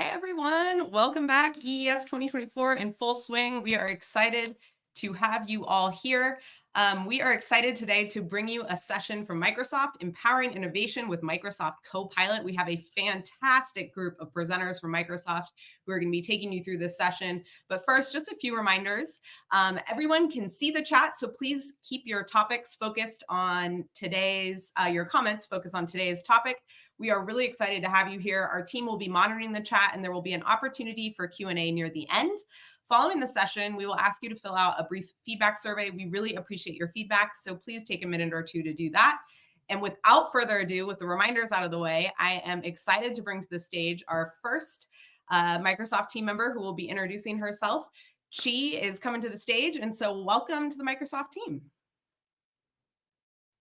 everyone. Welcome back. EES 2024 in full swing. We are excited to have you all here. We are excited today to bring you a session from Microsoft, Empowering Innovation with Microsoft Copilot. We have a fantastic group of presenters from Microsoft who are going to be taking you through this session. But first, just a few reminders. Everyone can see the chat, so please keep your topics focused on today's, your comments focused on today's topic. We are really excited to have you here. Our team will be monitoring the chat, and there will be an opportunity for Q&A near the end. Following the session, we will ask you to fill out a brief feedback survey. We really appreciate your feedback, so please take a minute or two to do that. And without further ado, with the reminders out of the way, I am excited to bring to the stage our first Microsoft team member who will be introducing herself. Chi is coming to the stage, and so welcome to the Microsoft team.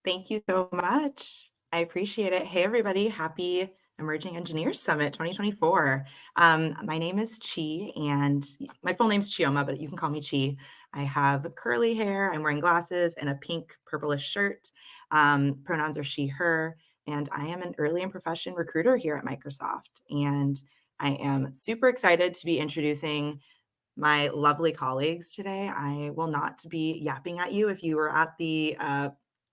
Thank you so much. I appreciate it. Hey, everybody. Happy Emerging Engineers Summit 2024. My name is Chi, and my full name's Chioma, but you can call me Chi. I have curly hair, I'm wearing glasses, and a pink purplish shirt. Pronouns are she, her, and I am an early in profession recruiter here at Microsoft. And I am super excited to be introducing my lovely colleagues today. I will not be yapping at you. If you were at the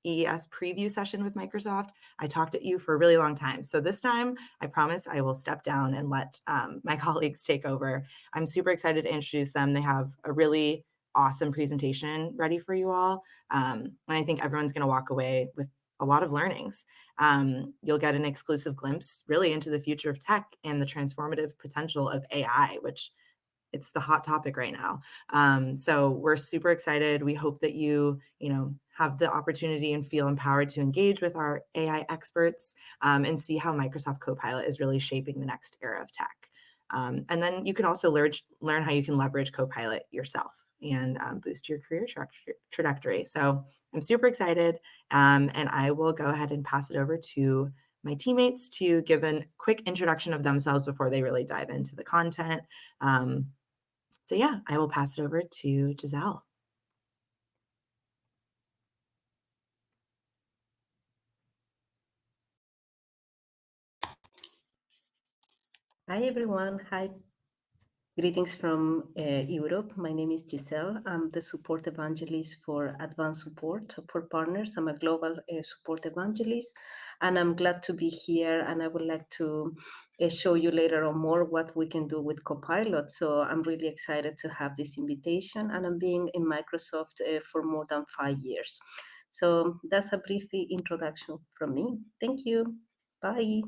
EES preview session with Microsoft, I talked at you for a really long time. So this time, I promise I will step down and let my colleagues take over. I'm super excited to introduce them. They have a really awesome presentation ready for you all. And I think everyone's going to walk away with a lot of learnings. You'll get an exclusive glimpse really into the future of tech and the transformative potential of AI, which it's the hot topic right now. So we're super excited. We hope that you have the opportunity and feel empowered to engage with our AI experts and see how Microsoft Copilot is really shaping the next era of tech. And then you can also learn how you can leverage Copilot yourself and boost your career trajectory. So I'm super excited, and I will go ahead and pass it over to my teammates to give a quick introduction of themselves before they really dive into the content. So yeah, I will pass it over to Giselle. Hi, everyone. Hi. Greetings from Europe. My name is Giselle. I'm the support evangelist for advanced support for partners. I'm a global support evangelist, and I'm glad to be here. And I would like to show you later on more what we can do with Copilot. So I'm really excited to have this invitation, and I'm being in Microsoft for more than 5 years. So that's a brief introduction from me. Thank you. Bye.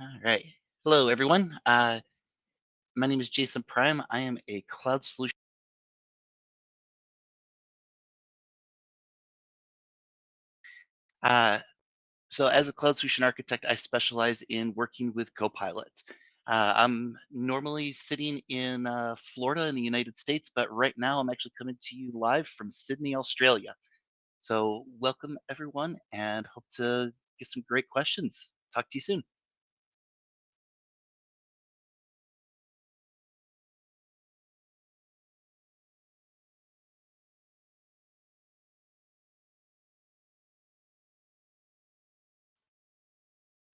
All right. Hello, everyone. My name is Jason Prime. I am a cloud solution. So as a cloud solution architect, I specialize in working with Copilot. I'm normally sitting in Florida in the United States, but right now I'm actually coming to you live from Sydney, Australia. So welcome, everyone, and hope to get some great questions. Talk to you soon.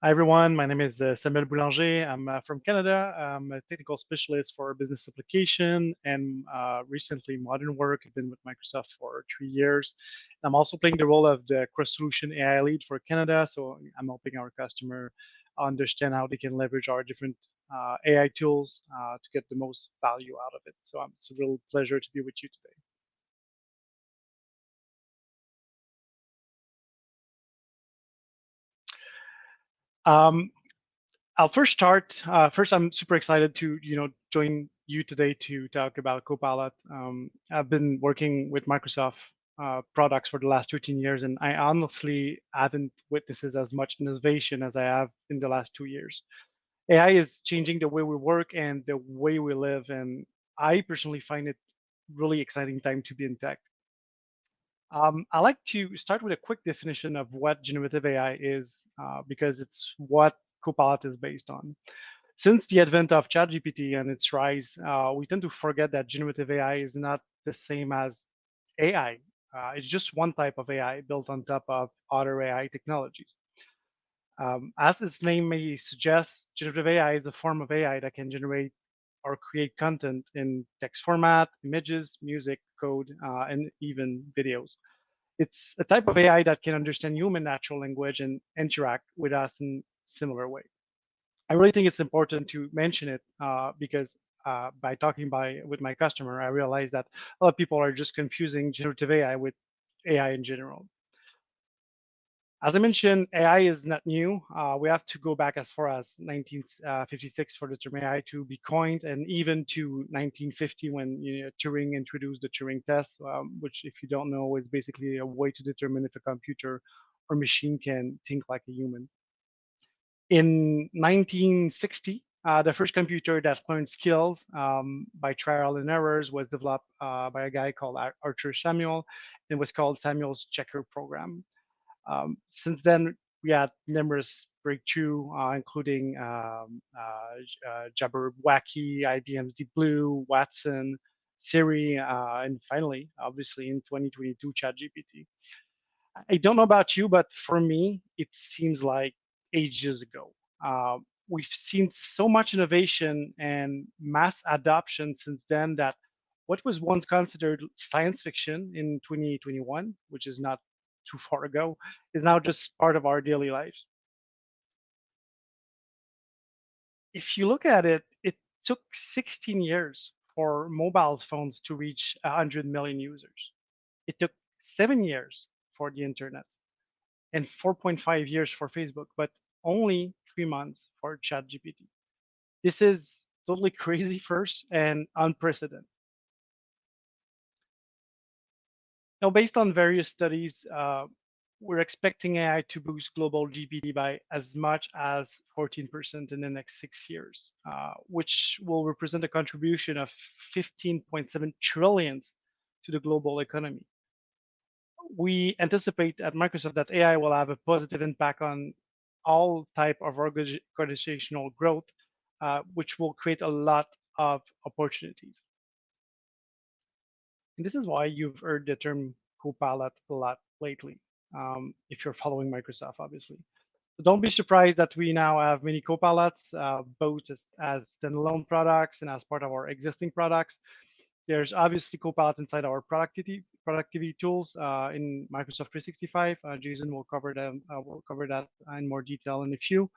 Hi, everyone. My name is Samuel Boulanger. I'm from Canada. I'm a technical specialist for business application and recently modern work. I've been with Microsoft for 3 years. I'm also playing the role of the cross-solution AI lead for Canada. So I'm helping our customer understand how they can leverage our different AI tools to get the most value out of it. So it's a real pleasure to be with you today. I'll first start. First, I'm super excited to join you today to talk about Copilot. I've been working with Microsoft products for the last 13 years, and I honestly haven't witnessed as much innovation as I have in the last 2 years. AI is changing the way we work and the way we live, and I personally find it really exciting time to be in tech. I like to start with a quick definition of what generative AI is because it's what Copilot is based on. Since the advent of ChatGPT and its rise, we tend to forget that generative AI is not the same as AI. It's just one type of AI built on top of other AI technologies. As its name may suggest, generative AI is a form of AI that can generate or create content in text format, images, music, code, and even videos. It's a type of AI that can understand human natural language and interact with us in similar way. I really think it's important to mention it because by talking with my customer, I realized that a lot of people are just confusing generative AI with AI in general. As I mentioned, AI is not new. We have to go back as far as 1956 for the term AI to be coined, and even to 1950 when Turing introduced the Turing test, which, if you don't know, is basically a way to determine if a computer or machine can think like a human. In 1960, the first computer that learned skills by trial and errors was developed by a guy called Arthur Samuel. It was called Samuel's checker program. Since then, we had numerous breakthrough, including Jabberwocky, IBM's Deep Blue, Watson, Siri, and finally, obviously, in 2022, ChatGPT. I don't know about you, but for me, it seems like ages ago. We've seen so much innovation and mass adoption since then that what was once considered science fiction in 2021, which is not too far ago, is now just part of our daily lives. If you look at it, it took 16 years for mobile phones to reach 100 million users. It took 7 years for the internet and 4.5 years for Facebook, but only 3 months for ChatGPT. This is totally crazy first and unprecedented. Now, based on various studies, we're expecting AI to boost global GDP by as much as 14% in the next 6 years, which will represent a contribution of 15.7 trillion to the global economy. We anticipate at Microsoft that AI will have a positive impact on all type of organizational growth, which will create a lot of opportunities. And this is why you've heard the term Copilot a lot lately, if you're following Microsoft, obviously. So don't be surprised that we now have many Copilots, both as standalone products and as part of our existing products. There's obviously Copilot inside our productivity tools in Microsoft 365. Jason will cover that in more detail in a few.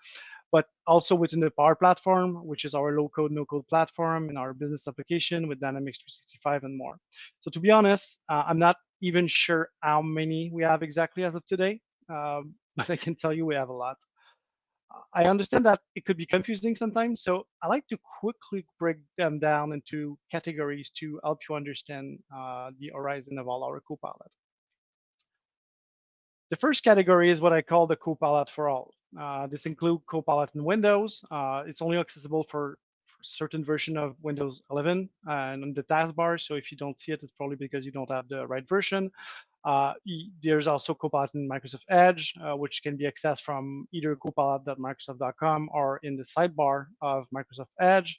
But also within the Power Platform, which is our low-code, no-code platform, in our business application with Dynamics 365 and more. So to be honest, I'm not even sure how many we have exactly as of today, but I can tell you we have a lot. I understand that it could be confusing sometimes, so I like to quickly break them down into categories to help you understand the horizon of all our Copilot. The first category is what I call the Copilot for all. This includes Copilot in Windows. It's only accessible for certain version of Windows 11 and on the taskbar. So if you don't see it, it's probably because you don't have the right version. There's also Copilot in Microsoft Edge, which can be accessed from either copilot.microsoft.com or in the sidebar of Microsoft Edge.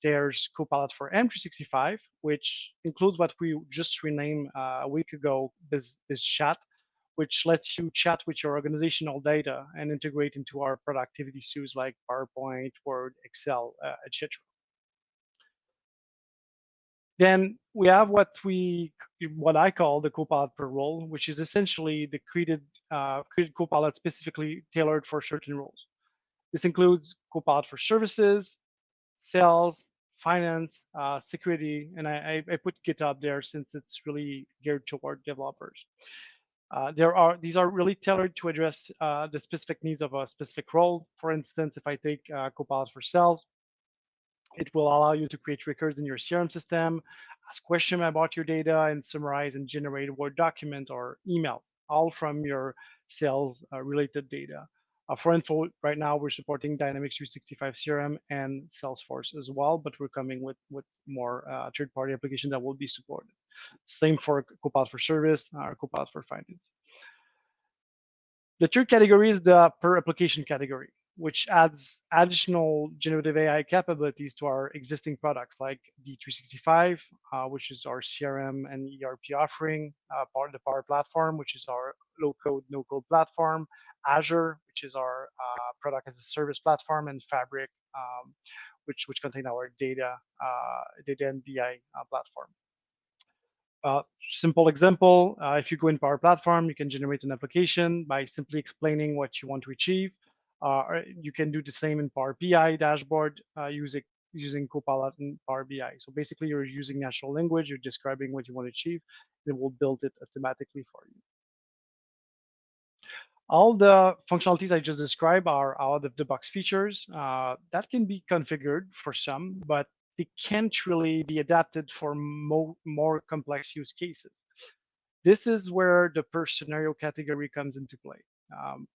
There's Copilot for M365, which includes what we just renamed a week ago, Biz Chat, which lets you chat with your organizational data and integrate into our productivity suites like PowerPoint, Word, Excel, etc. Then we have what I call the Copilot per role, which is essentially the created Copilot specifically tailored for certain roles. This includes Copilot for services, sales, finance, security, and I put GitHub there since it's really geared toward developers. These are really tailored to address the specific needs of a specific role. For instance, if I take Copilot for sales, it will allow you to create records in your CRM system, ask questions about your data, and summarize and generate a Word document or emails, all from your sales related data. For info, right now we're supporting Dynamics 365 CRM and Salesforce as well, but we're coming with more third-party application that will be supported. Same for Copilot for service or Copilot for finance. The third category is the per application category, which adds additional generative AI capabilities to our existing products like D365, which is our CRM and ERP offering, part of the Power Platform, which is our low-code, no-code platform, Azure, which is our product as a service platform, and Fabric, which contain our data and BI platform. Simple example, if you go in Power Platform, you can generate an application by simply explaining what you want to achieve. Or you can do the same in Power BI dashboard using Copilot and Power BI. So basically, you're using natural language, you're describing what you want to achieve, and it will build it automatically for you. All the functionalities I just described are out-of-the-box features that can be configured for some, but they can't really be adapted for more complex use cases. This is where the per scenario category comes into play.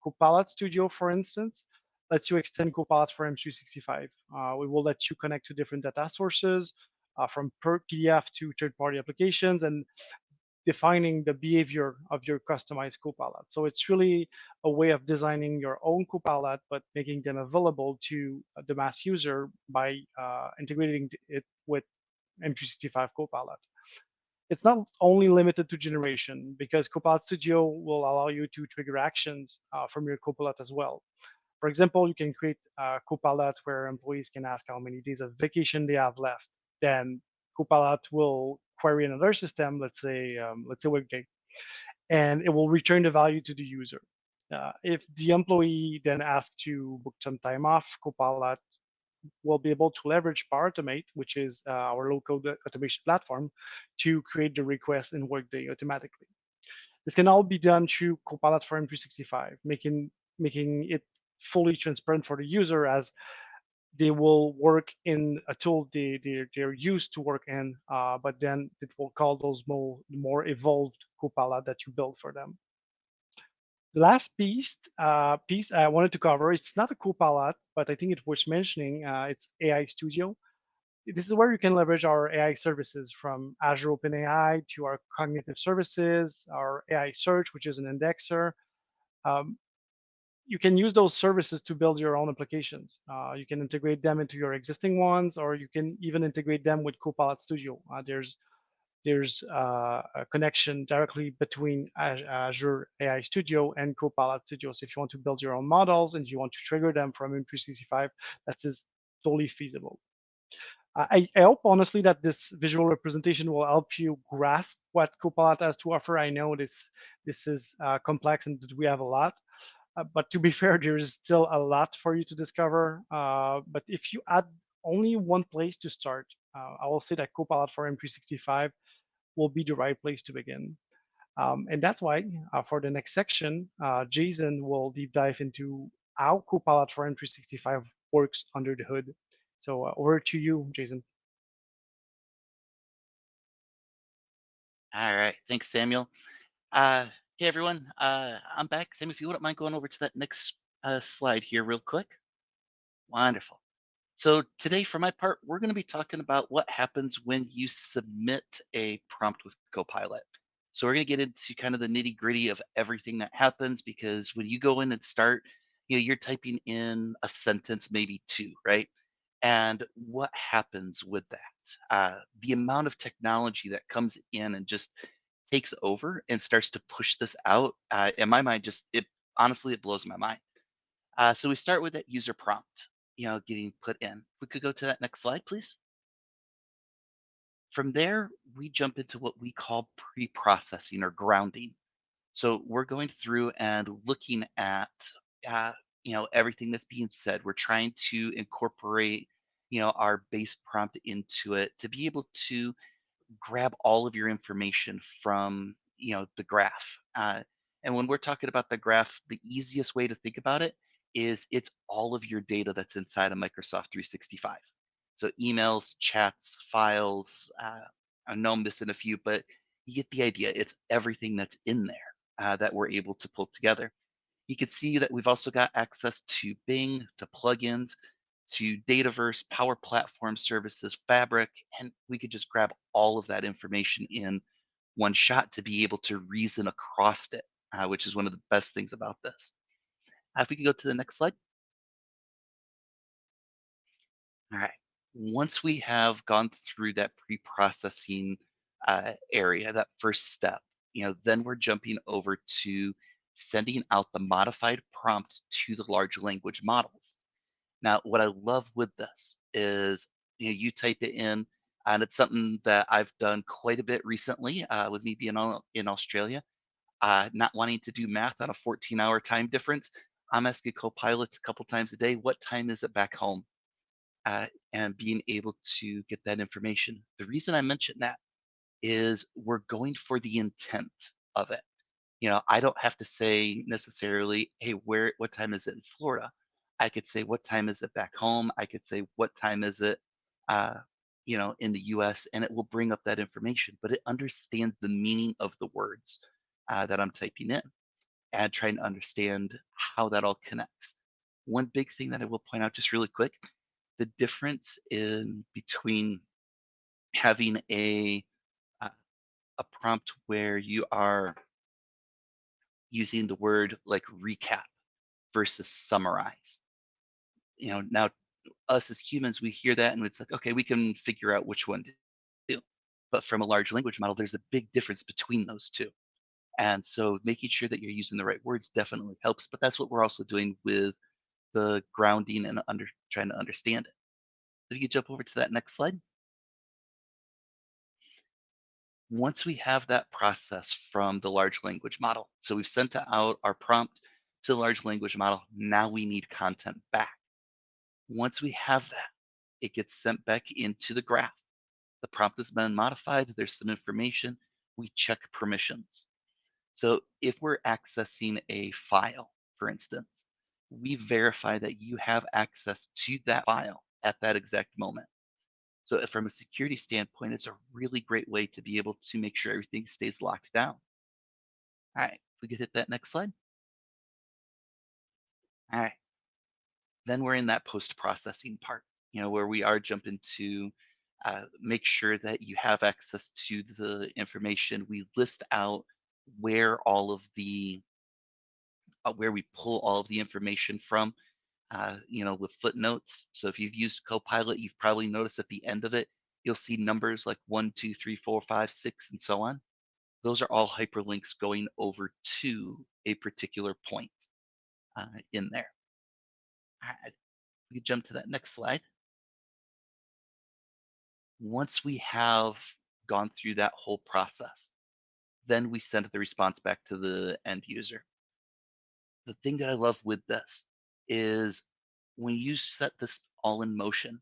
Copilot Studio, for instance, lets you extend Copilot for M365. We will let you connect to different data sources from per PDF to third-party applications and defining the behavior of your customized Copilot. So it's really a way of designing your own Copilot, but making them available to the mass user by integrating it with M365 Copilot. It's not only limited to generation, because Copilot Studio will allow you to trigger actions from your Copilot as well. For example, you can create a Copilot where employees can ask how many days of vacation they have left. Then Copilot will query another system, let's say Workday, and it will return the value to the user. If the employee then asks to book some time off, Copilot will be able to leverage Power Automate, which is our low-code automation platform, to create the request in Workday automatically. This can all be done through Copilot for M365, making it fully transparent for the user, as they will work in a tool they're used to work in, but then it will call those more evolved Copilot that you build for them. The last piece I wanted to cover, it's not a Copilot, but I think it's worth mentioning. It's AI Studio. This is where you can leverage our AI services, from Azure OpenAI to our cognitive services, our AI search, which is an indexer. You can use those services to build your own applications. You can integrate them into your existing ones, or you can even integrate them with Copilot Studio. There's a connection directly between Azure AI Studio and Copilot Studio. So if you want to build your own models and you want to trigger them from M365, that is totally feasible. I hope honestly that this visual representation will help you grasp what Copilot has to offer. I know this is complex and we have a lot. But to be fair, there is still a lot for you to discover. But if you add only one place to start, I will say that Copilot for M365 will be the right place to begin. And that's why for the next section, Jason will deep dive into how Copilot for M365 works under the hood. So over to you, Jason. All right. Thanks, Samuel. Hey, everyone. I'm back. Sam, if you wouldn't mind going over to that next slide here real quick. Wonderful. So today, for my part, we're going to be talking about what happens when you submit a prompt with Copilot. So we're going to get into kind of the nitty gritty of everything that happens, because when you go in and start, you're typing in a sentence, maybe two, right? And what happens with that? The amount of technology that comes in and just takes over and starts to push this out, in my mind, honestly, it blows my mind. So we start with that user prompt, getting put in. We could go to that next slide, please. From there, we jump into what we call pre-processing or grounding. So we're going through and looking at, everything that's being said. We're trying to incorporate, our base prompt into it to be able to grab all of your information from, the graph. And when we're talking about the graph, the easiest way to think about it is it's all of your data that's inside of Microsoft 365. So emails, chats, files, I know I'm missing a few, but you get the idea. It's everything that's in there that we're able to pull together. You can see that we've also got access to Bing, to plugins, to Dataverse, Power Platform services, Fabric, and we could just grab all of that information in one shot to be able to reason across it which is one of the best things about this. If we could go to the next slide. All right. Once we have gone through that pre-processing area, that first step, then we're jumping over to sending out the modified prompt to the large language models. Now, what I love with this is, you type it in, and it's something that I've done quite a bit recently with me being in Australia, not wanting to do math on a 14-hour time difference. I'm asking Copilot a couple times a day, what time is it back home? And being able to get that information. The reason I mention that is we're going for the intent of it. I don't have to say necessarily, hey, what time is it in Florida? I could say, what time is it back home? I could say, what time is it, uh, in the US, and it will bring up that information, but it understands the meaning of the words that I'm typing in and trying to understand how that all connects. One big thing that I will point out just really quick, the difference in between having uh, a prompt where you are using the word like recap versus summarize. Now us as humans, we hear that and it's like, okay, we can figure out which one to do. But from a large language model, there's a big difference between those two. And so making sure that you're using the right words definitely helps. But that's what we're also doing with the grounding and trying to understand it. If you could jump over to that next slide. Once we have that process from the large language model, so we've sent out our prompt to the large language model, now we need content back. Once we have that, it gets sent back into the graph. The prompt has been modified, there's some information, we check permissions. So if we're accessing a file, for instance, we verify that you have access to that file at that exact moment. So from a security standpoint, it's a really great way to be able to make sure everything stays locked down. All right, if we could hit that next slide. All right, then we're in that post-processing part, where we are jumping to make sure that you have access to the information. We list out where all of the where we pull all of the information from, with footnotes. So if you've used Copilot, you've probably noticed at the end of it, you'll see numbers like 1, 2, 3, 4, 5, 6, and so on. Those are all hyperlinks going over to a particular point in there. All right, we can jump to that next slide. Once we have gone through that whole process, then we send the response back to the end user. The thing that I love with this is when you set this all in motion,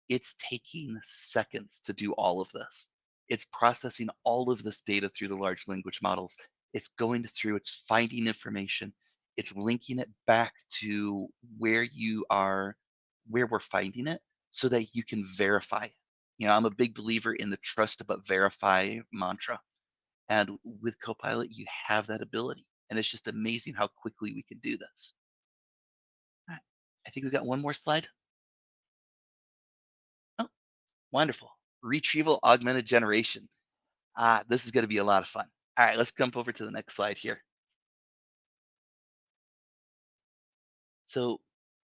it's taking seconds to do all of this. It's processing all of this data through the large language models. It's going through, it's finding information, it's linking it back to where you are, where we're finding it, so that you can verify it. I'm a big believer in the trust but verify mantra. And with Copilot, you have that ability. And it's just amazing how quickly we can do this. All right. I think we got one more slide. Oh, wonderful. Retrieval augmented generation. This is going to be a lot of fun. All right, let's jump over to the next slide here. So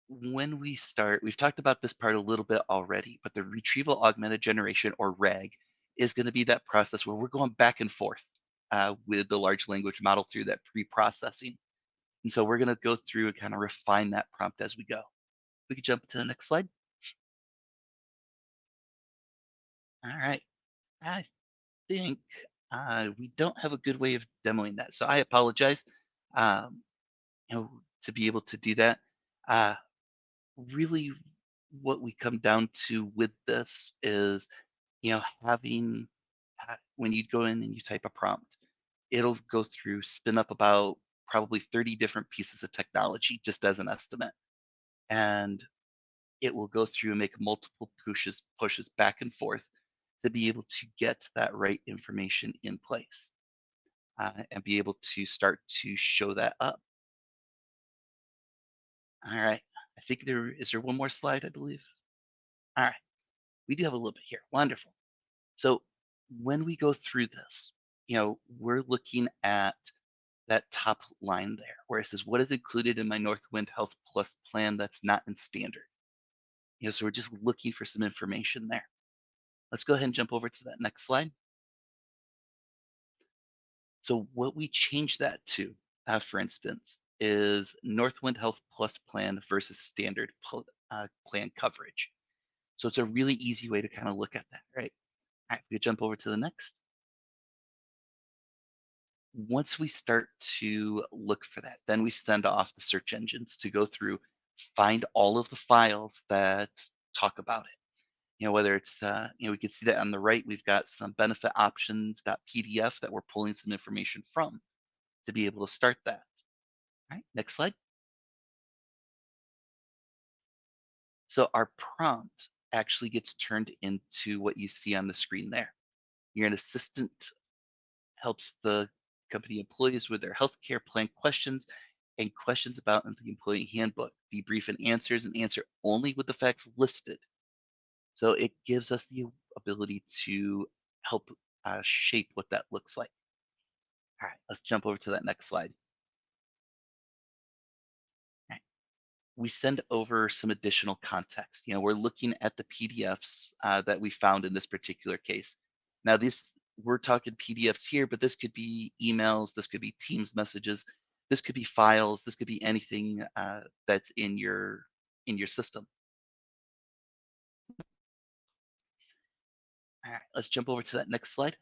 when we start, we've talked about this part a little bit already, but the retrieval augmented generation, or RAG, is going to be that process where we're going back and forth with the large language model through that pre-processing. And so we're going to go through and kind of refine that prompt as we go. We can jump to the next slide. All right. I think we don't have a good way of demoing that. So I apologize um, to be able to do that. Uh, really, what we come down to with this is, having, when you go in and you type a prompt, it'll go through, spin up about probably 30 different pieces of technology, just as an estimate. And it will go through and make multiple pushes back and forth to be able to get that right information in place and be able to start to show that up. All right. I think there one more slide, I believe. All right. We do have a little bit here. Wonderful. So when we go through this, we're looking at that top line there where it says, what is included in my Northwind Health Plus plan that's not in standard? So we're just looking for some information there. Let's go ahead and jump over to that next slide. So what we change that to, for instance, is Northwind Health Plus plan versus standard plan coverage. So it's a really easy way to kind of look at that, right? All right, we jump over to the next. Once we start to look for that, then we send off the search engines to go through, find all of the files that talk about it. Whether it's, we can see that on the right, we've got some benefit options.pdf that we're pulling some information from to be able to start that. All right, next slide. So our prompt actually gets turned into what you see on the screen there. Your assistant helps the company employees with their healthcare plan questions and questions about the employee handbook. Be brief in answers and answer only with the facts listed. So it gives us the ability to help shape what that looks like. All right, let's jump over to that next slide. All right. We send over some additional context. We're looking at the PDFs that we found in this particular case. Now, we're talking PDFs here, but this could be emails, this could be Teams messages, this could be files, this could be anything that's in your system. All right, let's jump over to that next slide.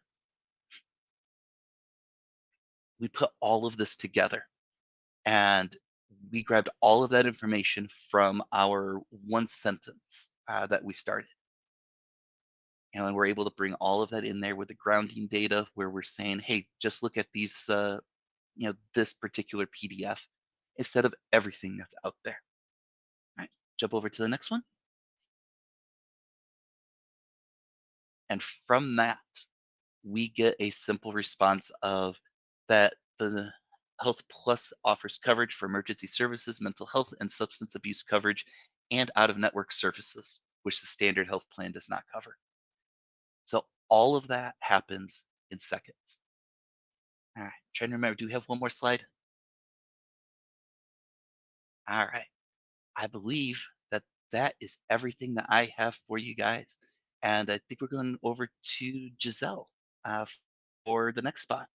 We put all of this together and we grabbed all of that information from our one sentence that we started. And we're able to bring all of that in there with the grounding data where we're saying, hey, just look at these, this particular PDF instead of everything that's out there. All right, jump over to the next one. And from that, we get a simple response of that the Health Plus offers coverage for emergency services, mental health, and substance abuse coverage, and out-of-network services, which the standard health plan does not cover. So all of that happens in seconds. All right, trying to remember, do we have one more slide? All right, I believe that that is everything that I have for you guys. And I think we're going over to Giselle for the next spot.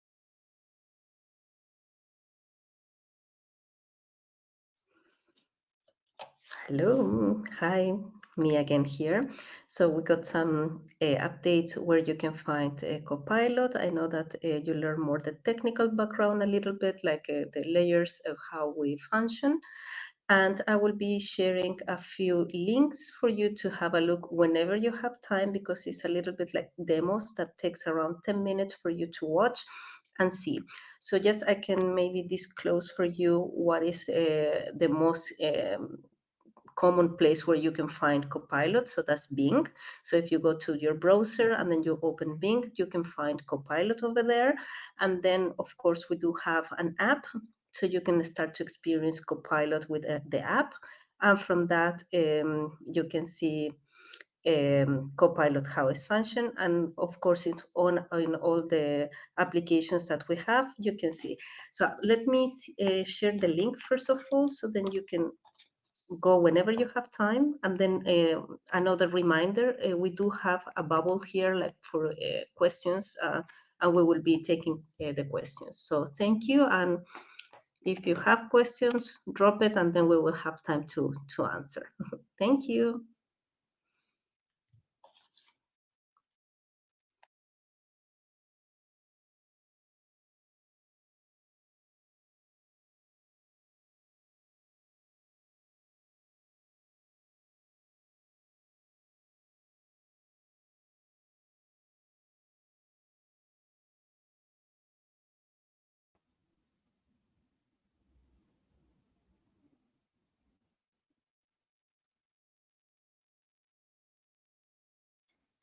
Hello, hi, me again here. So we got some updates where you can find Copilot. I know that you learn more the technical background a little bit, like the layers of how we function. And I will be sharing a few links for you to have a look whenever you have time, because it's a little bit like demos that takes around 10 minutes for you to watch and see. So yes, I can maybe disclose for you what is the most common place where you can find Copilot. So that's Bing. So if you go to your browser and then you open Bing, you can find Copilot over there. And then, of course, we do have an app. So you can start to experience Copilot with the app. And from that, you can see Copilot, how it's function. And of course, it's on in all the applications that we have, you can see. So let me share the link first of all, so then you can go whenever you have time. And then another reminder, we do have a bubble here like for questions, and we will be taking the questions. So thank you, and if you have questions, drop it, and then we will have time to answer. Thank you.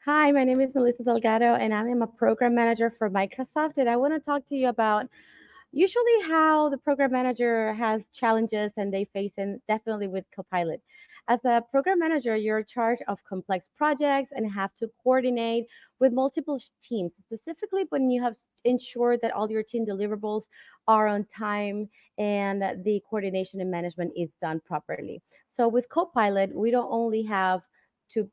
Hi, my name is Melissa Delgado, and I am a program manager for Microsoft. And I want to talk to you about usually how the program manager has challenges and they face, and definitely with Copilot. As a program manager, you're in charge of complex projects and have to coordinate with multiple teams, specifically when you have ensured that all your team deliverables are on time and that the coordination and management is done properly. So with Copilot, we don't only have to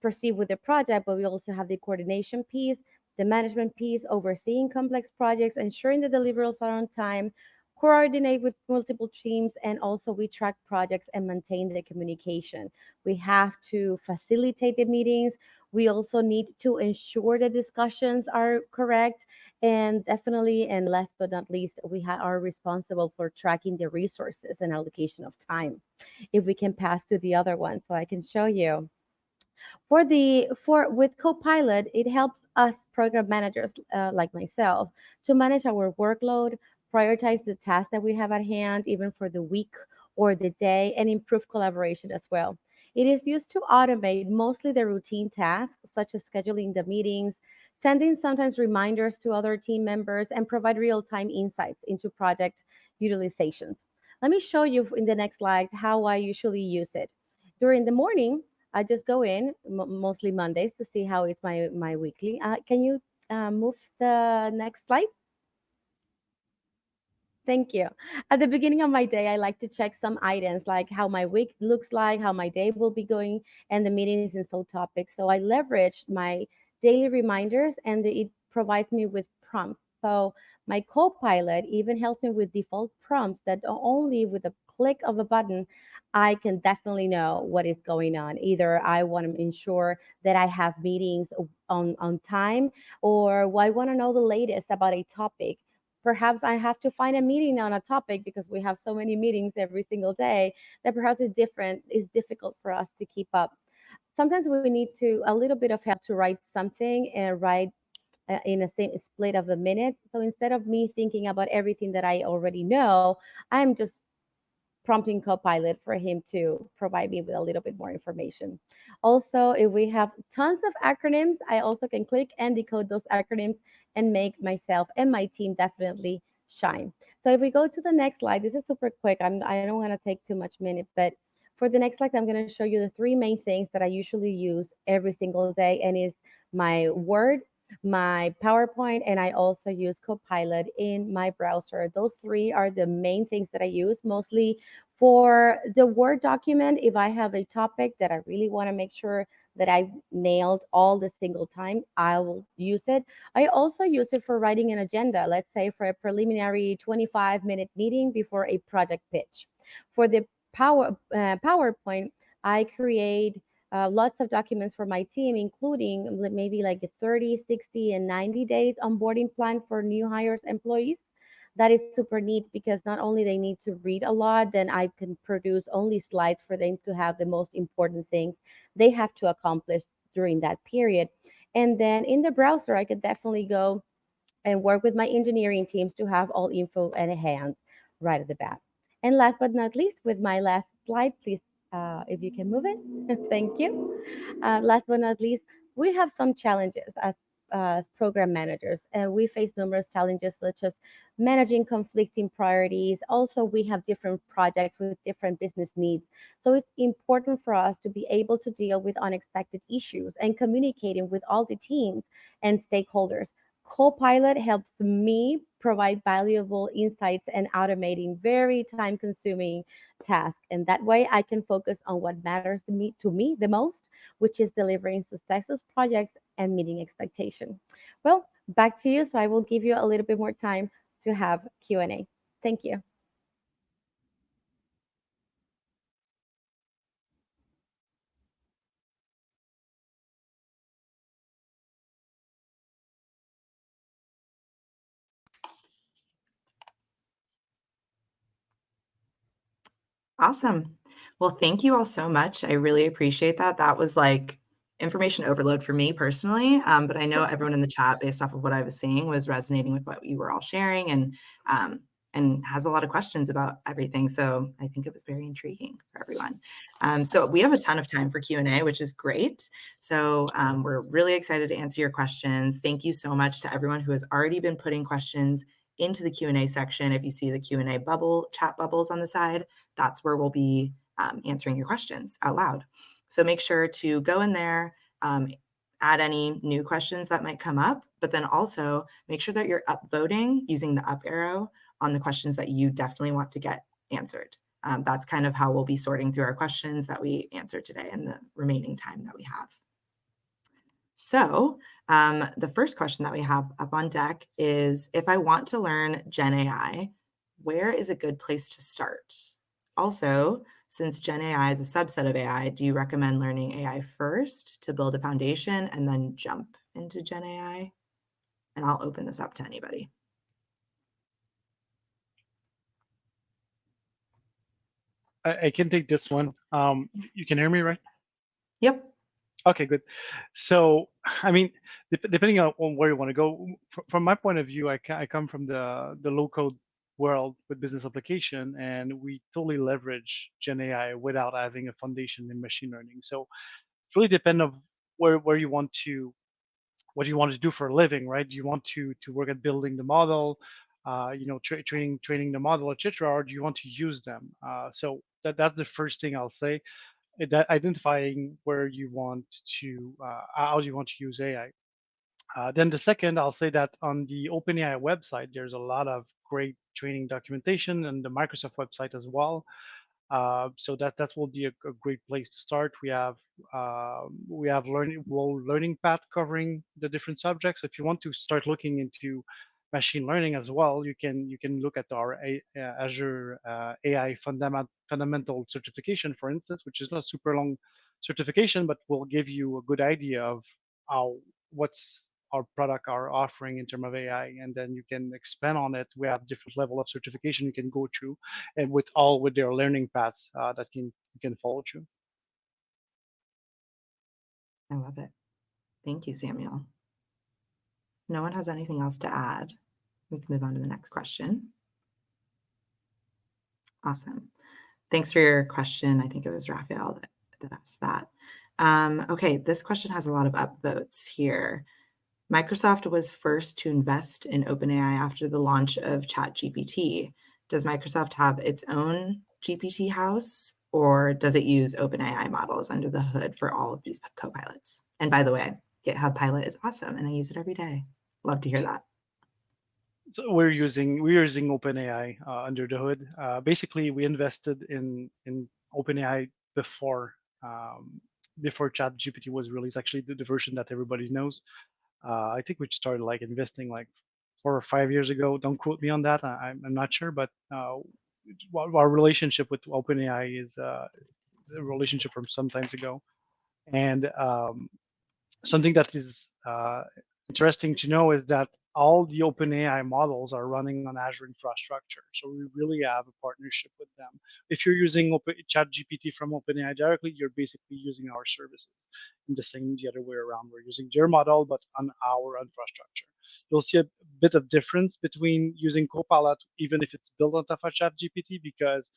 proceed with the project, but we also have the coordination piece, the management piece, overseeing complex projects, ensuring the deliverables are on time, coordinate with multiple teams, and also we track projects and maintain the communication. We have to facilitate the meetings. We also need to ensure the discussions are correct. And definitely, and last but not least, are responsible for tracking the resources and allocation of time. If we can pass to the other one, so I can show you. For with Copilot, it helps us program managers like myself to manage our workload, prioritize the tasks that we have at hand, even for the week or the day, and improve collaboration as well. It is used to automate mostly the routine tasks, such as scheduling the meetings, sending sometimes reminders to other team members, and provide real-time insights into project utilizations. Let me show you in the next slide how I usually use it. During the morning, I just go in mostly Mondays to see how is my weekly. Can you move the next slide? Thank you. At the beginning of my day, I like to check some items like how my week looks like, how my day will be going, and the meetings and so topics. So I leverage my daily reminders and it provides me with prompts. So my Copilot even helps me with default prompts that only with a click of a button, I can definitely know what is going on. Either I want to ensure that I have meetings on time, or I want to know the latest about a topic. Perhaps I have to find a meeting on a topic because we have so many meetings every single day that perhaps is difficult for us to keep up. Sometimes we need to a little bit of help to write something and write in a same split of a minute. So instead of me thinking about everything that I already know, I'm just prompting Copilot for him to provide me with a little bit more information. Also, if we have tons of acronyms, I also can click and decode those acronyms and make myself and my team definitely shine. So if we go to the next slide, this is super quick. I don't want to take too much minute, but for the next slide, I'm going to show you the three main things that I usually use every single day, and is my Word, my PowerPoint, and I also use Copilot in my browser. Those three are the main things that I use mostly for the Word document. If I have a topic that I really want to make sure that I nailed all the single time, I will use it. I also use it for writing an agenda, let's say for a preliminary 25-minute meeting before a project pitch. For the PowerPoint, I create lots of documents for my team, including maybe like a 30, 60, and 90 days onboarding plan for new hires employees. That is super neat because not only they need to read a lot, then I can produce only slides for them to have the most important things they have to accomplish during that period. And then in the browser, I could definitely go and work with my engineering teams to have all info at hand right at the bat. And last but not least, with my last slide, please, if you can move it. Thank you. Last but not least, we have some challenges as program managers, and we face numerous challenges such as managing conflicting priorities. Also, we have different projects with different business needs. So it's important for us to be able to deal with unexpected issues and communicating with all the teams and stakeholders. Copilot helps me provide valuable insights and automating very time consuming tasks. And that way I can focus on what matters to me the most, which is delivering successful projects and meeting expectation. Well, back to you. So I will give you a little bit more time to have Q&A. Thank you. Awesome. Well, thank you all so much. I really appreciate that. That was like information overload for me personally, but I know everyone in the chat, based off of what I was seeing, was resonating with what you were all sharing, and has a lot of questions about everything. So I think it was very intriguing for everyone. So we have a ton of time for Q&A, which is great. So we're really excited to answer your questions. Thank you so much to everyone who has already been putting questions into the Q&A section. If you see the Q&A bubble, chat bubbles on the side, that's where we'll be answering your questions out loud. So make sure to go in there, add any new questions that might come up, but then also make sure that you're upvoting using the up arrow on the questions that you definitely want to get answered. That's kind of how we'll be sorting through our questions that we answer today in the remaining time that we have. So the first question that we have up on deck is, if I want to learn Gen AI, where is a good place to start? Also, since Gen AI is a subset of AI, do you recommend learning AI first to build a foundation and then jump into Gen AI? And I'll open this up to anybody. I can take this one. You can hear me, right? Yep. Okay, good. So, I mean, depending on where you want to go, from my point of view, I come from the low-code world with business application, and we totally leverage Gen AI without having a foundation in machine learning. So, it really depends on where you want to, what you want to do for a living, right? Do you want to work at building the model, training the model, etc., or do you want to use them? So that's the first thing I'll say. That identifying where you want to, how do you want to use AI. Then the second, I'll say that on the OpenAI website, there's a lot of great training documentation, and the Microsoft website as well. So that will be a great place to start. We have learning path covering the different subjects. If you want to start looking into machine learning as well, you can look at our Azure AI fundamental certification, for instance, which is not a super long certification, but will give you a good idea of what's our product are offering in terms of AI, and then you can expand on it. We have different level of certification you can go through, and with their learning paths that you can follow through. I love it. Thank you, Samuel. No one has anything else to add. We can move on to the next question. Awesome. Thanks for your question. I think it was Raphael that asked that. Okay, this question has a lot of upvotes here. Microsoft was first to invest in OpenAI after the launch of ChatGPT. Does Microsoft have its own GPT house, or does it use OpenAI models under the hood for all of these copilots? And by the way, GitHub Pilot is awesome, and I use it every day. Love to hear that. So we're using OpenAI under the hood. Basically, we invested in OpenAI before ChatGPT was released. Actually, the version that everybody knows. I think we started investing 4 or 5 years ago. Don't quote me on that. I'm not sure, but our relationship with OpenAI is a relationship from some time ago. And something that is interesting to know is that all the OpenAI models are running on Azure infrastructure. So we really have a partnership with them. If you're using ChatGPT from OpenAI directly, you're basically using our services. And the other way around. We're using their model, but on our infrastructure. You'll see a bit of difference between using Copilot, even if it's built on top of ChatGPT, because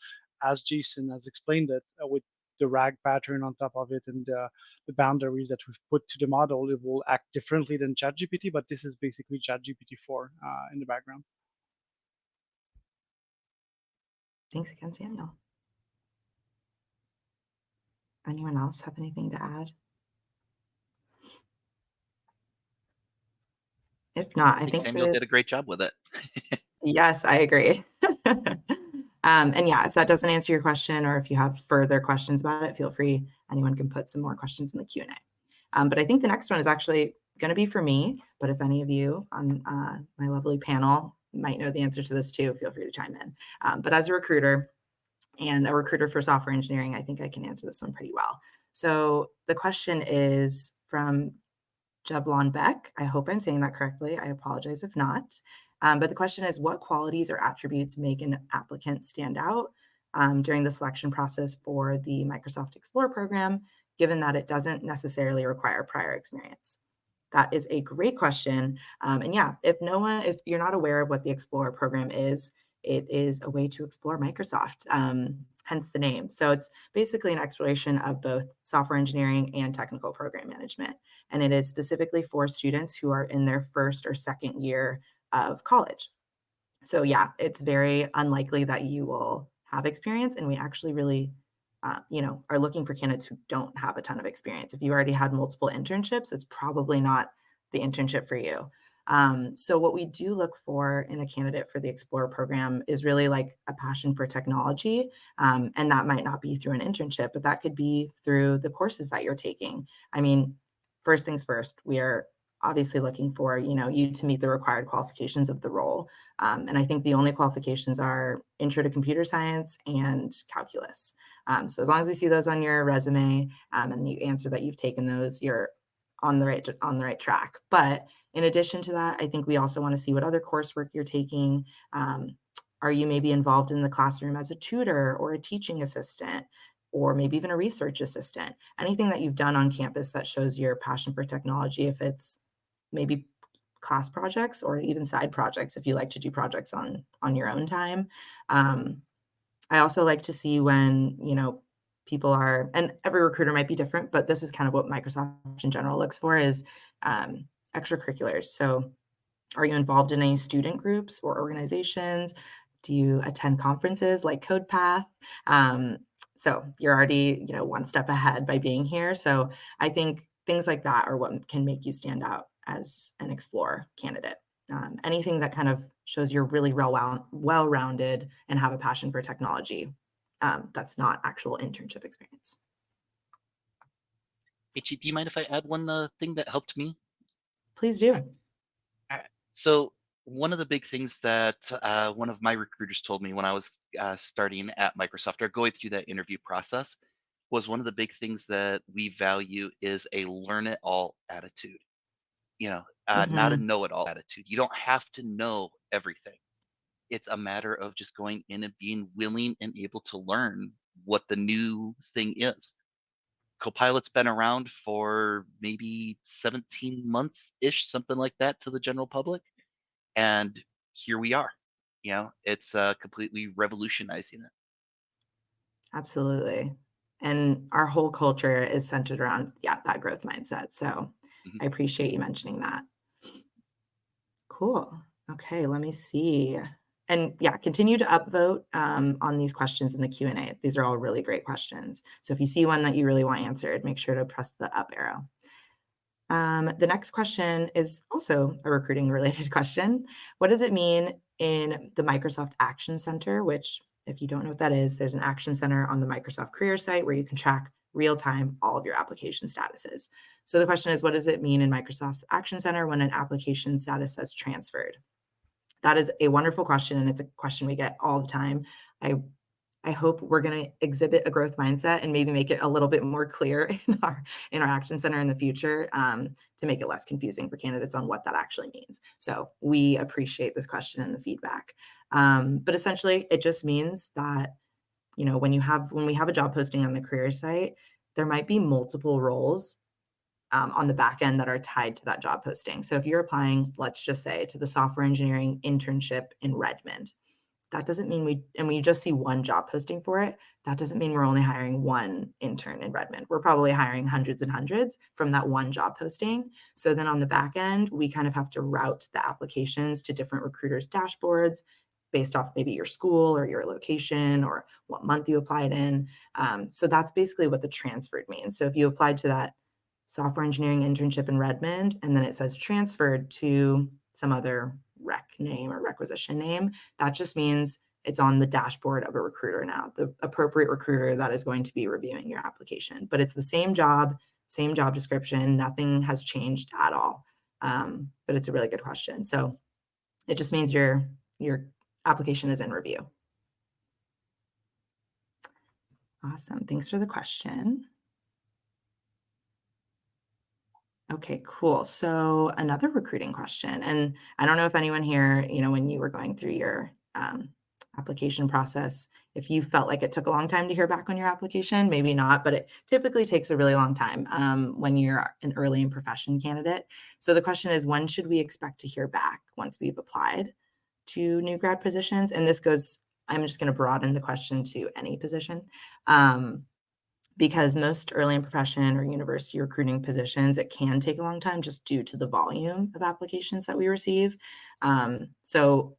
as Jason has explained it, with the RAG pattern on top of it and the boundaries that we've put to the model, it will act differently than ChatGPT, but this is basically ChatGPT-4 in the background. Thanks again, Samuel. Anyone else have anything to add? If not, I think Samuel did a great job with it. Yes, I agree. And yeah, if that doesn't answer your question, or if you have further questions about it, feel free. Anyone can put some more questions in the Q&A. But I think the next one is actually going to be for me. But if any of you on my lovely panel might know the answer to this too, feel free to chime in. But as a recruiter and a recruiter for software engineering, I think I can answer this one pretty well. So the question is from Javlon Beck. I hope I'm saying that correctly. I apologize if not. But the question is, what qualities or attributes make an applicant stand out during the selection process for the Microsoft Explore program, given that it doesn't necessarily require prior experience? That is a great question. And yeah, if you're not aware of what the Explore program is, it is a way to explore Microsoft, hence the name. So it's basically an exploration of both software engineering and technical program management. And it is specifically for students who are in their first or second year of college. So yeah, it's very unlikely that you will have experience, and we actually really are looking for candidates who don't have a ton of experience. If you already had multiple internships, it's probably not the internship for you. So what we do look for in a candidate for the Explorer program is really like a passion for technology. And that might not be through an internship, but that could be through the courses that you're taking. I mean, first things first, we are obviously looking for, you to meet the required qualifications of the role. And I think the only qualifications are Intro to Computer Science and Calculus. So as long as we see those on your resume, and you answer that you've taken those, you're on the right track. But in addition to that, I think we also want to see what other coursework you're taking. Are you maybe involved in the classroom as a tutor or a teaching assistant, or maybe even a research assistant? Anything that you've done on campus that shows your passion for technology, if it's maybe class projects or even side projects, if you like to do projects on your own time. I also like to see when, people are, and every recruiter might be different, but this is kind of what Microsoft in general looks for is extracurriculars. So are you involved in any student groups or organizations? Do you attend conferences like CodePath? So you're already, one step ahead by being here. So I think things like that are what can make you stand out as an Explorer candidate. Anything that kind of shows you're really well-rounded and have a passion for technology. That's not actual internship experience. HE, do you mind if I add one thing that helped me? Please do. So one of the big things that one of my recruiters told me when I was starting at Microsoft or going through that interview process was one of the big things that we value is a learn-it-all attitude. Not a know-it-all attitude. You don't have to know everything. It's a matter of just going in and being willing and able to learn what the new thing is. Copilot's been around for maybe 17 months-ish, something like that, to the general public. And here we are. It's completely revolutionizing it. Absolutely. And our whole culture is centered around, that growth mindset. So I appreciate you mentioning that. Cool. Okay, let me see. And continue to upvote on these questions in the Q&A. These are all really great questions. So if you see one that you really want answered, make sure to press the up arrow. The next question is also a recruiting related question. What does it mean in the Microsoft Action Center, which, if you don't know what that is, there's an Action Center on the Microsoft career site where you can track real-time all of your application statuses. So the question is, what does it mean in Microsoft's Action Center when an application status says transferred? That is a wonderful question, and it's a question we get all the time. I hope we're going to exhibit a growth mindset and maybe make it a little bit more clear in our Action Center in the future to make it less confusing for candidates on what that actually means. So we appreciate this question and the feedback. But essentially, it just means that when we have a job posting on the career site, there might be multiple roles on the back end that are tied to that job posting. So if you're applying, let's just say, to the software engineering internship in Redmond, that doesn't mean we just see one job posting for it. That doesn't mean we're only hiring one intern in Redmond. We're probably hiring hundreds and hundreds from that one job posting. So then on the back end, we kind of have to route the applications to different recruiters' dashboards based off maybe your school or your location or what month you applied in. So that's basically what the transferred means. So if you applied to that software engineering internship in Redmond, and then it says transferred to some other rec name or requisition name, that just means it's on the dashboard of a recruiter now, the appropriate recruiter that is going to be reviewing your application. But it's the same job description, nothing has changed at all. But it's a really good question. So it just means your application is in review. Awesome, thanks for the question. Okay, cool. So another recruiting question, and I don't know if anyone here, when you were going through your application process, if you felt like it took a long time to hear back on your application, maybe not, but it typically takes a really long time when you're an early in profession candidate. So the question is, when should we expect to hear back once we've applied to new grad positions? And this goes, I'm just going to broaden the question to any position. Because most early in profession or university recruiting positions, it can take a long time just due to the volume of applications that we receive. So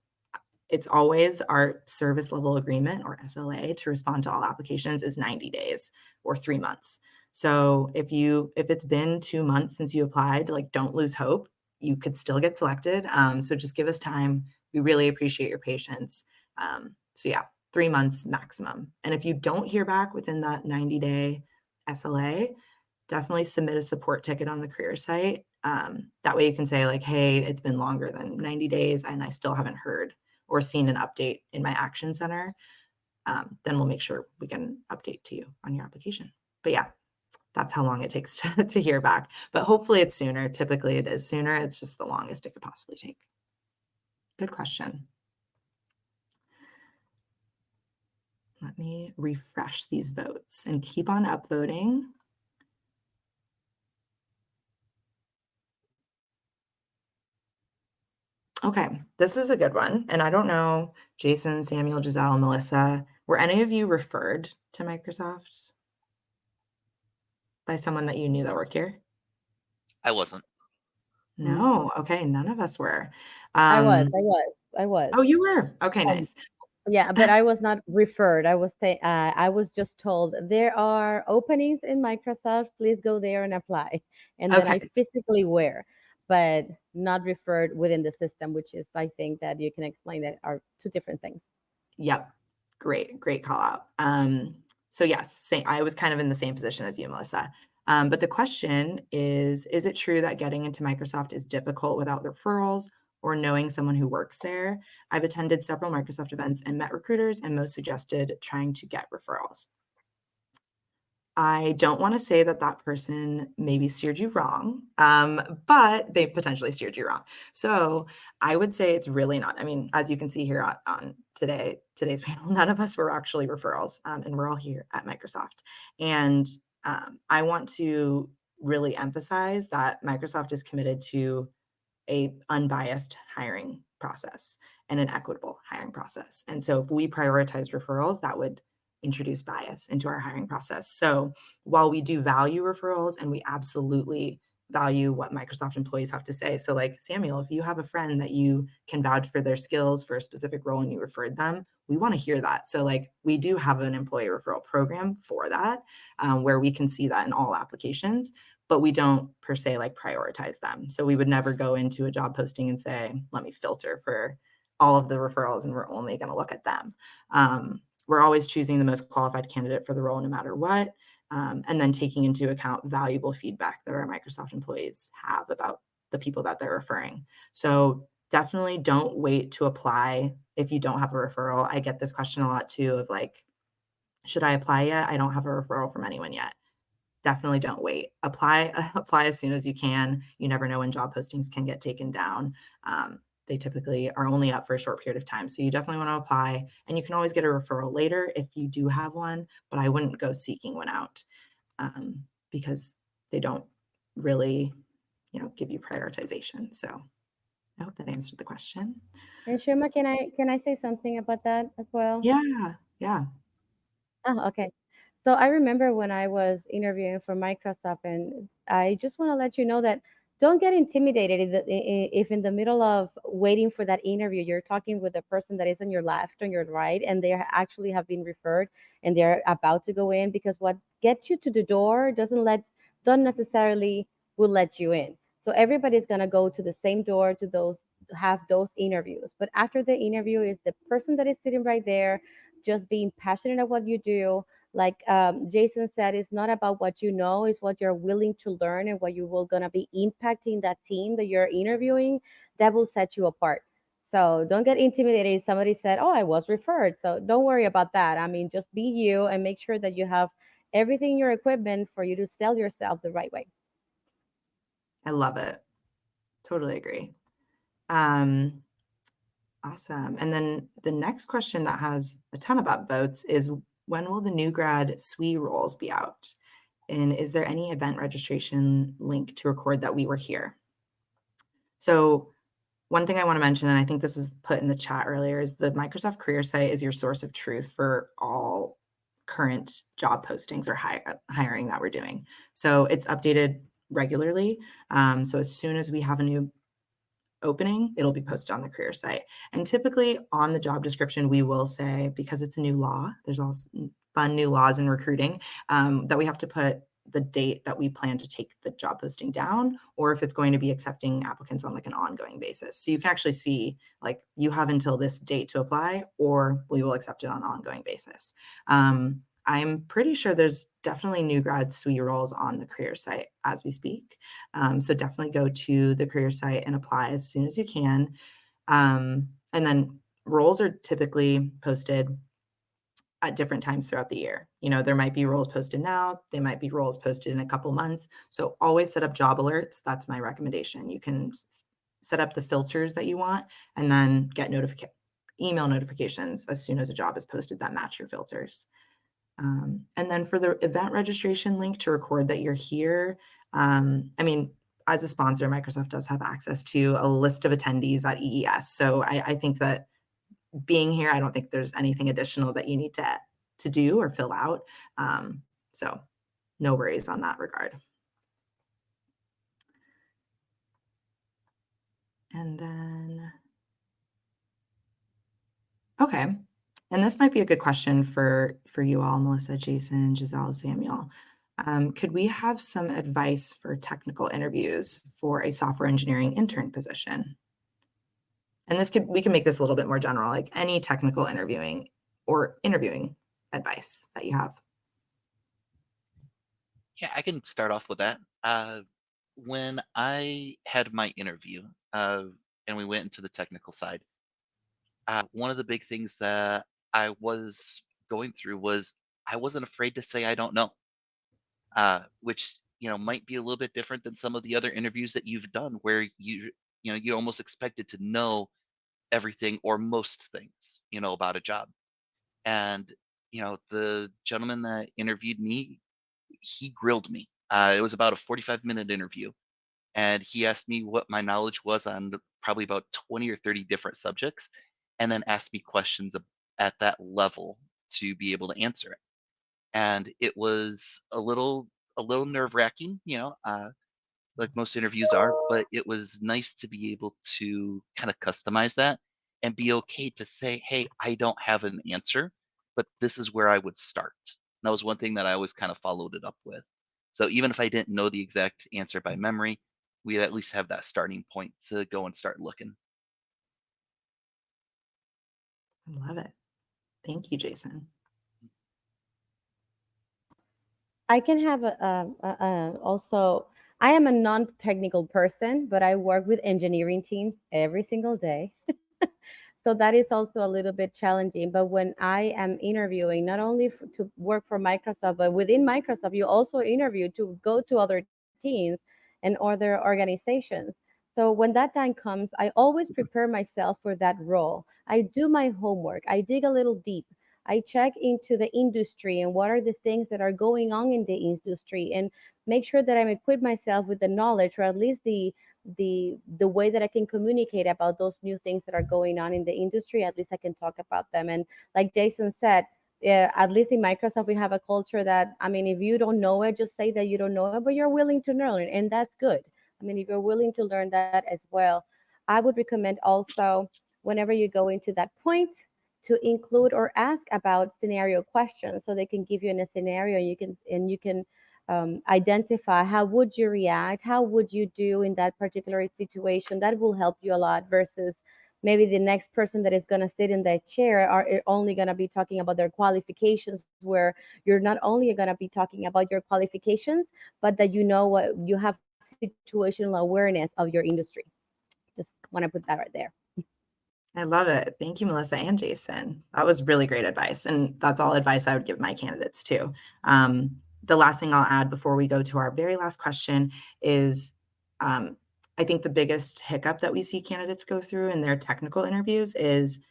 it's always our service level agreement, or SLA, to respond to all applications is 90 days or 3 months. So if it's been 2 months since you applied, like, don't lose hope. You could still get selected. So just give us time. We really appreciate your patience. So yeah, 3 months maximum. And if you don't hear back within that 90-day SLA, definitely submit a support ticket on the career site. That way you can say, like, hey, it's been longer than 90 days and I still haven't heard or seen an update in my action center. Then we'll make sure we can update to you on your application. But yeah, that's how long it takes to hear back. But hopefully it's sooner. Typically it is sooner. It's just the longest it could possibly take. Good question. Let me refresh these votes and keep on upvoting. Okay, this is a good one. And I don't know, Jason, Samuel, Giselle, Melissa, were any of you referred to Microsoft by someone that you knew that worked here? I wasn't. No. Okay, none of us were. I was. Oh, you were? Okay, nice. Yeah, but I was not referred. I was just told there are openings in Microsoft. Please go there and apply. And then I Okay. physically were, but not referred within the system, which is, I think that you can explain that are two different things. Yep. Great call out. So yes, I was kind of in the same position as you, Melissa. But the question is it true that getting into Microsoft is difficult without referrals or knowing someone who works there? I've attended several Microsoft events and met recruiters, and most suggested trying to get referrals. I don't want to say that person maybe steered you wrong, but they potentially steered you wrong. So I would say it's really not. I mean, as you can see here on today's panel, none of us were actually referrals, and we're all here at Microsoft. And I want to really emphasize that Microsoft is committed to a unbiased hiring process and an equitable hiring process. And so if we prioritize referrals, that would introduce bias into our hiring process. So while we do value referrals and we absolutely value what Microsoft employees have to say. So like Samuel, if you have a friend that you can vouch for their skills for a specific role and you referred them, we want to hear that. So like we do have an employee referral program for that, where we can see that in all applications, but we don't per se like prioritize them. So we would never go into a job posting and say, let me filter for all of the referrals and we're only going to look at them. We're always choosing the most qualified candidate for the role no matter what. And then taking into account valuable feedback that our Microsoft employees have about the people that they're referring. So definitely don't wait to apply if you don't have a referral. I get this question a lot too of like, should I apply yet? I don't have a referral from anyone yet. Definitely don't wait. Apply as soon as you can. You never know when job postings can get taken down. They typically are only up for a short period of time. So you definitely want to apply, and you can always get a referral later if you do have one, but I wouldn't go seeking one out because they don't really, give you prioritization. So I hope that answered the question. And Shuma, can I say something about that as well? Yeah. Oh, okay. So I remember when I was interviewing for Microsoft, and I just want to let you know that don't get intimidated if in the middle of waiting for that interview, you're talking with a person that is on your left, on your right, and they actually have been referred and they're about to go in, because what gets you to the door don't necessarily will let you in. So everybody's gonna go to the same door to have those interviews. But after the interview is the person that is sitting right there, just being passionate at what you do. Like Jason said, it's not about what you know, it's what you're willing to learn and what you will gonna be impacting that team that you're interviewing. That will set you apart. So don't get intimidated if somebody said, oh, I was referred. So don't worry about that. I mean, just be you and make sure that you have everything in your equipment for you to sell yourself the right way. I love it. Totally agree. Awesome. And then the next question that has a ton of upvotes is, when will the new grad SWE roles be out? And is there any event registration link to record that we were here? So one thing I want to mention, and I think this was put in the chat earlier, is the Microsoft career site is your source of truth for all current job postings or hiring that we're doing. So it's updated regularly. So as soon as we have a new opening, it'll be posted on the career site. And typically on the job description, we will say, because it's a new law, there's also fun new laws in recruiting, that we have to put the date that we plan to take the job posting down, or if it's going to be accepting applicants on like an ongoing basis. So you can actually see like you have until this date to apply, or we will accept it on an ongoing basis. I'm pretty sure there's definitely new grad SWE roles on the career site as we speak. So definitely go to the career site and apply as soon as you can. And then roles are typically posted at different times throughout the year. You know, there might be roles posted now, they might be roles posted in a couple months. So always set up job alerts. That's my recommendation. You can set up the filters that you want and then get email notifications as soon as a job is posted that match your filters. And then for the event registration link to record that you're here, I mean, as a sponsor, Microsoft does have access to a list of attendees at EES. So I think that being here, I don't think there's anything additional that you need to do or fill out. So no worries on that regard. And then, okay. And this might be a good question for you all, Melissa, Jason, Giselle, Samuel. Could we have some advice for technical interviews for a software engineering intern position? And we can make this a little bit more general, like any technical interviewing advice that you have. Yeah, I can start off with that. When I had my interview and we went into the technical side, one of the big things that I was going through was I wasn't afraid to say I don't know, which might be a little bit different than some of the other interviews that you've done, where you're almost expected to know everything or most things about a job. And the gentleman that interviewed me, he grilled me. It was about a 45-minute interview, and he asked me what my knowledge was on probably about 20 or 30 different subjects, and then asked me questions at that level to be able to answer it. And it was a little nerve-wracking, like most interviews are, but it was nice to be able to kind of customize that and be okay to say, hey, I don't have an answer, but this is where I would start. And that was one thing that I always kind of followed it up with. So even if I didn't know the exact answer by memory, we'd at least have that starting point to go and start looking. I love it. Thank you, Jason. I can have also, I am a non-technical person, but I work with engineering teams every single day. So that is also a little bit challenging. But when I am interviewing, not only to work for Microsoft, but within Microsoft, you also interview to go to other teams and other organizations. So when that time comes, I always prepare myself for that role. I do my homework. I dig a little deep. I check into the industry and what are the things that are going on in the industry, and make sure that I'm equipped myself with the knowledge, or at least the way that I can communicate about those new things that are going on in the industry. At least I can talk about them. And like Jason said, at least in Microsoft, we have a culture that, I mean, if you don't know it, just say that you don't know it, but you're willing to learn, and that's good. I mean, if you're willing to learn that as well, I would recommend also, whenever you go into that point, to include or ask about scenario questions, so they can give you in a scenario, you can identify how would you react, how would you do in that particular situation. That will help you a lot, versus maybe the next person that is going to sit in that chair are only going to be talking about their qualifications, where you're not only going to be talking about your qualifications, but that what you have situational awareness of your industry. Just want to put that right there. I love it. Thank you, Melissa and Jason. That was really great advice. And that's all advice I would give my candidates too. The last thing I'll add before we go to our very last question is, I think the biggest hiccup that we see candidates go through in their technical interviews is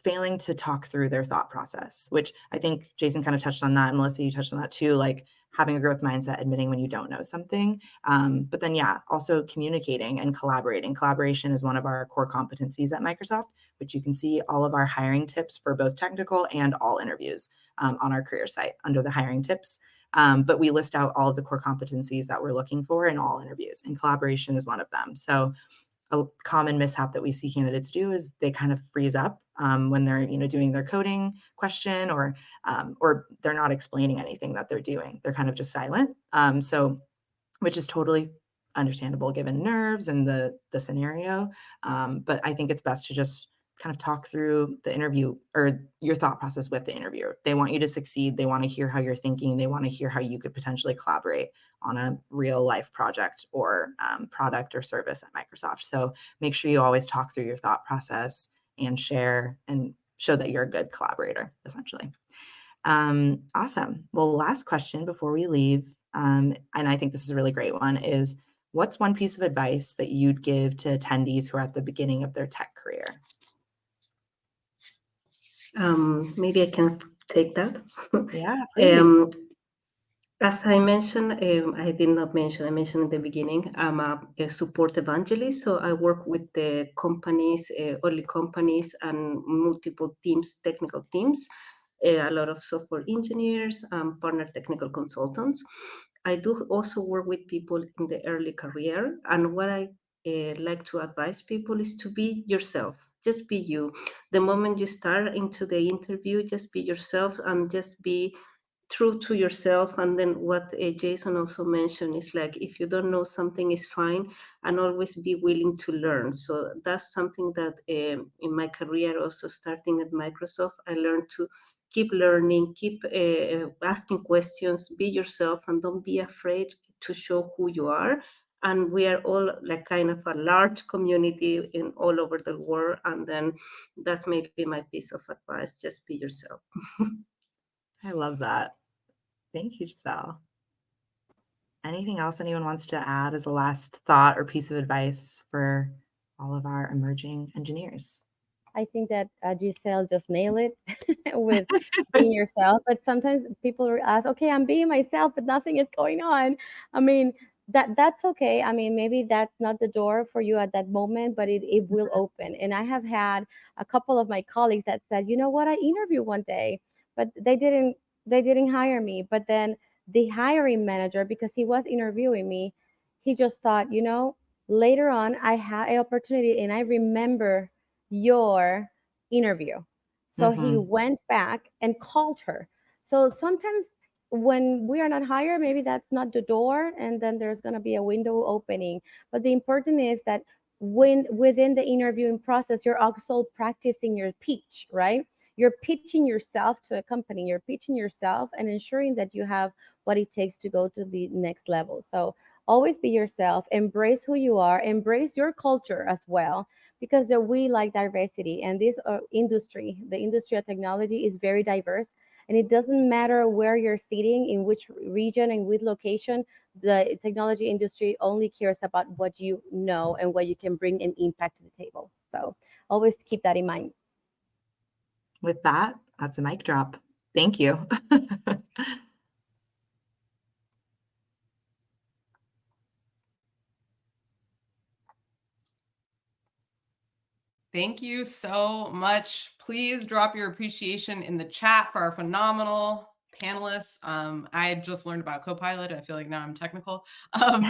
failing to talk through their thought process, which I think Jason kind of touched on that. And Melissa, you touched on that too, like having a growth mindset, admitting when you don't know something. But then, yeah, also communicating and collaborating. Collaboration is one of our core competencies at Microsoft, which you can see all of our hiring tips for both technical and all interviews on our career site under the hiring tips. But we list out all of the core competencies that we're looking for in all interviews, and collaboration is one of them. So a common mishap that we see candidates do is they kind of freeze up when they're doing their coding question, or they're not explaining anything that they're doing. They're kind of just silent. Which is totally understandable given nerves and the scenario. But I think it's best to just kind of talk through the interview or your thought process with the interviewer. They want you to succeed. They want to hear how you're thinking. They want to hear how you could potentially collaborate on a real life project or product or service at Microsoft. So make sure you always talk through your thought process and share and show that you're a good collaborator, essentially. Awesome. Well, last question before we leave, and I think this is a really great one, is what's one piece of advice that you'd give to attendees who are at the beginning of their tech career? Maybe I can take that. Yeah, please. As I mentioned, I did not mention, I mentioned in the beginning, I'm a support evangelist. So I work with the companies, early companies and multiple teams, technical teams, a lot of software engineers, partner technical consultants. I do also work with people in the early career. And what I like to advise people is to be yourself. Just be you. The moment you start into the interview, just be yourself and just be true to yourself. And then what Jason also mentioned is like, if you don't know something is fine, and always be willing to learn. So that's something that in my career, also starting at Microsoft, I learned to keep learning, keep asking questions, be yourself, and don't be afraid to show who you are. And we are all like kind of a large community in all over the world. And then that's maybe my piece of advice, just be yourself. I love that. Thank you, Giselle. Anything else anyone wants to add as a last thought or piece of advice for all of our emerging engineers? I think that Giselle just nailed it with being yourself. But sometimes people ask, okay, I'm being myself, but nothing is going on. I mean, that's okay. I mean, maybe that's not the door for you at that moment, but it will open. And I have had a couple of my colleagues that said, you know what, I interviewed one day, but they didn't hire me. But then the hiring manager, because he was interviewing me, he just thought, later on I had an opportunity and I remember your interview. So he went back and called her. So sometimes when we are not hired, maybe that's not the door, and then there's going to be a window opening. But the important is that when within the interviewing process, you're also practicing your pitch, right? You're pitching yourself to a company, you're pitching yourself and ensuring that you have what it takes to go to the next level. So always be yourself, embrace who you are, embrace your culture as well, because we like diversity, and this industry, the industry of technology, is very diverse, and it doesn't matter where you're sitting, in which region, in which location. The technology industry only cares about what you know and what you can bring an impact to the table. So always keep that in mind. With that, that's a mic drop. Thank you. Thank you so much. Please drop your appreciation in the chat for our phenomenal panelists. I just learned about Copilot. I feel like now I'm technical.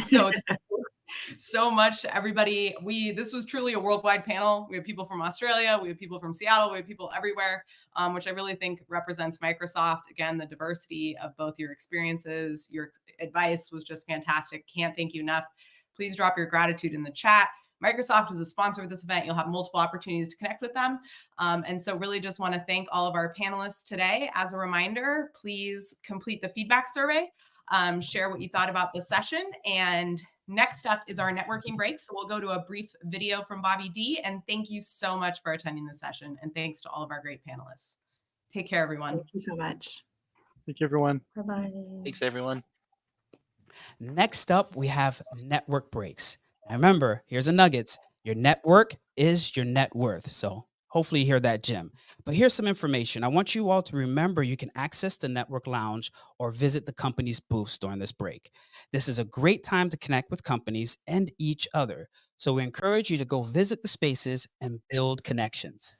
So thank you so much, everybody. This was truly a worldwide panel. We have people from Australia, we have people from Seattle, we have people everywhere, which I really think represents Microsoft. Again, the diversity of both your experiences, your advice was just fantastic. Can't thank you enough. Please drop your gratitude in the chat. Microsoft is a sponsor of this event. You'll have multiple opportunities to connect with them. And so really just want to thank all of our panelists today. As a reminder, please complete the feedback survey, share what you thought about the session. And next up is our networking break. So we'll go to a brief video from Bobby D. And thank you so much for attending the session. And thanks to all of our great panelists. Take care, everyone. Thank you so much. Thank you, everyone. Bye-bye. Thanks, everyone. Next up, we have network breaks. Now remember, here's a nuggets. Your network is your net worth. So hopefully you hear that, Jim. But here's some information. I want you all to remember you can access the network lounge or visit the company's booths during this break. This is a great time to connect with companies and each other. So we encourage you to go visit the spaces and build connections.